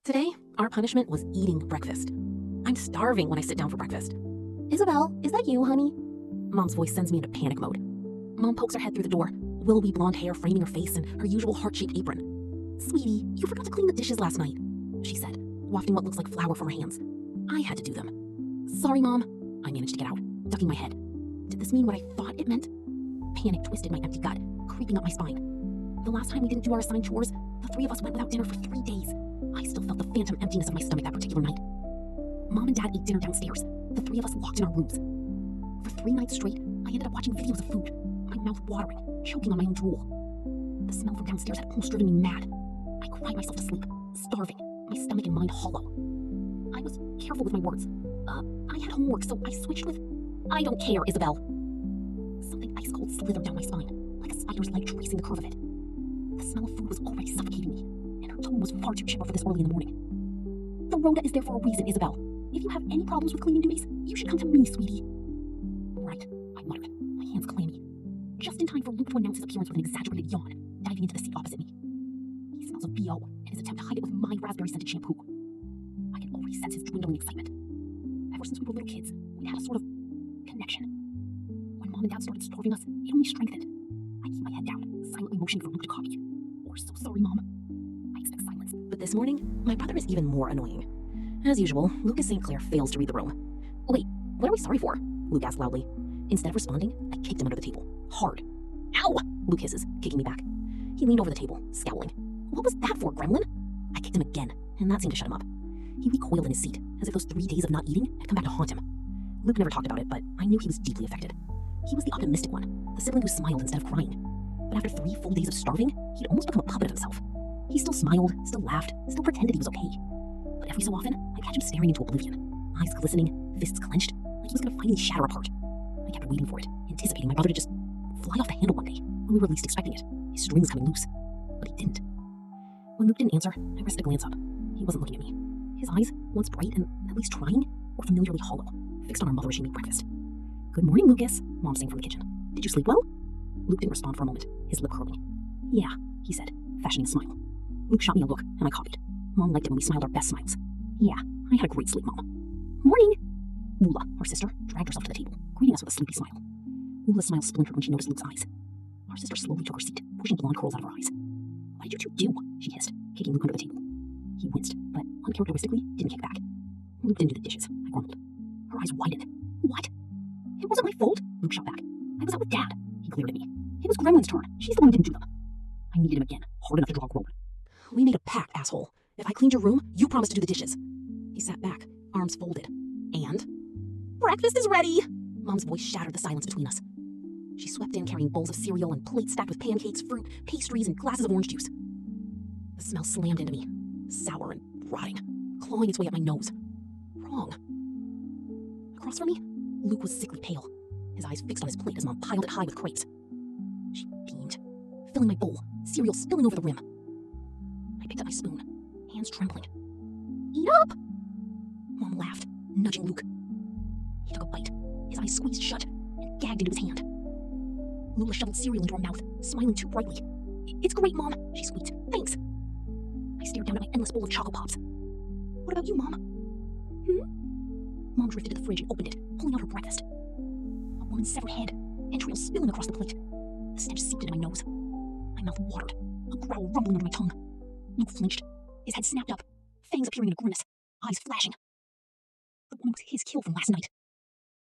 Today, our punishment was eating breakfast. I'm starving when I sit down for breakfast. Isabel, is that you, honey? Mom's voice sends me into panic mode. Mom pokes her head through the door, willowy blonde hair framing her face and her usual heart-shaped apron. "Sweetie, you forgot to clean the dishes last night," she said, wafting what looks like flour from her hands. I had to do them. "Sorry, Mom." I managed to get out, ducking my head. Did this mean what I thought it meant? Panic twisted my empty gut, creeping up my spine. The last time we didn't do our assigned chores, the three of us went without dinner for 3 days. I still felt the phantom emptiness of my stomach that particular night. Mom and Dad ate dinner downstairs, the three of us locked in our rooms. For 3 nights straight, I ended up watching videos of food, my mouth watering, choking on my own drool. The smell from downstairs had almost driven me mad. I cried myself to sleep, starving, my stomach and mind hollow. I was careful with my words. I had homework, so I switched with, "I don't care, Isabel." Something ice cold slithered down my spine, like a spider's leg tracing the curve of it. The smell of food was already suffocating me, and her tone was far too chipper for this early in the morning. "The rota is there for a reason, Isabel. If you have any problems with cleaning duties, you should come to me, sweetie." "Right," I muttered, my hands clammy. Just in time for Luke to announce his appearance with an exaggerated yawn, diving into the seat opposite me. He smells of BO, and his attempt to hide it with my raspberry-scented shampoo. I could already sense his dwindling excitement. Ever since we were little kids, we'd had a sort of connection. When Mom and Dad started starving us, it only strengthened. I keep my head down, silently motioning for Luke to copy. "We're so sorry, Mom." I expect silence. But this morning, my brother is even more annoying. As usual, Lucas St. Clair fails to read the room. "Wait, what are we sorry for?" Luke asked loudly. Instead of responding, I kicked him under the table. Hard. "Ow!" Luke hisses, kicking me back. He leaned over the table, scowling. "What was that for, gremlin?" I kicked him again, and that seemed to shut him up. He recoiled in his seat, as if those 3 days of not eating had come back to haunt him. Luke never talked about it, but I knew he was deeply affected. He was the optimistic one, the sibling who smiled instead of crying. But after 3 full days of starving, he'd almost become a puppet of himself. He still smiled, still laughed, still pretended he was okay. But every so often, I'd catch him staring into oblivion, eyes glistening, fists clenched, like he was going to finally shatter apart. I kept waiting for it, anticipating my brother to just fly off the handle one day, when we were least expecting it, his strings coming loose. But he didn't. When Luke didn't answer, I rested a glance up. He wasn't looking at me. His eyes, once bright and at least trying, were familiarly hollow, fixed on our mother as she made breakfast. "Good morning, Lucas," Mom sang from the kitchen. "Did you sleep well?" Luke didn't respond for a moment, his lip curling. "Yeah," he said, fashioning a smile. Luke shot me a look, and I copied. Mom liked it when we smiled our best smiles. "Yeah, I had a great sleep, Mom." "Morning!" Ula, our sister, dragged herself to the table, greeting us with a sleepy smile. Ula's smile splintered when she noticed Luke's eyes. Our sister slowly took her seat, pushing blonde curls out of her eyes. "What did you two do?" she hissed, kicking Luke under the table. He winced, but uncharacteristically didn't kick back. "Luke didn't do the dishes," I grumbled. Her eyes widened. "What?" "It wasn't my fault," Luke shot back. "I was out with Dad." He glared at me. "It was Gremlin's turn. She's the one who didn't do them." I kneed him again, hard enough to draw a groan. "We made a pact, asshole. If I cleaned your room, you promised to do the dishes." He sat back, arms folded. "And?" "Breakfast is ready!" Mom's voice shattered the silence between us. She swept in carrying bowls of cereal and plates stacked with pancakes, fruit, pastries, and glasses of orange juice. The smell slammed into me, sour and rotting, clawing its way up my nose. Wrong. Across from me, Luke was sickly pale, his eyes fixed on his plate as Mom piled it high with crepes. She beamed, filling my bowl, cereal spilling over the rim. I picked up my spoon, hands trembling. "Eat up!" Mom laughed, nudging Luke. He took a bite, his eyes squeezed shut, and gagged into his hand. Lula shoveled cereal into her mouth, smiling too brightly. "It's great, Mom," she squeaked. "Thanks." I stared down at my endless bowl of Choco Pops. "What about you, Mom?" Mom drifted to the fridge and opened it, pulling out her breakfast. A woman's severed head, entrails spilling across the plate. The stench seeped into my nose. My mouth watered, a growl rumbling under my tongue. Luke flinched, his head snapped up, fangs appearing in a grimace, eyes flashing. The woman was his kill from last night.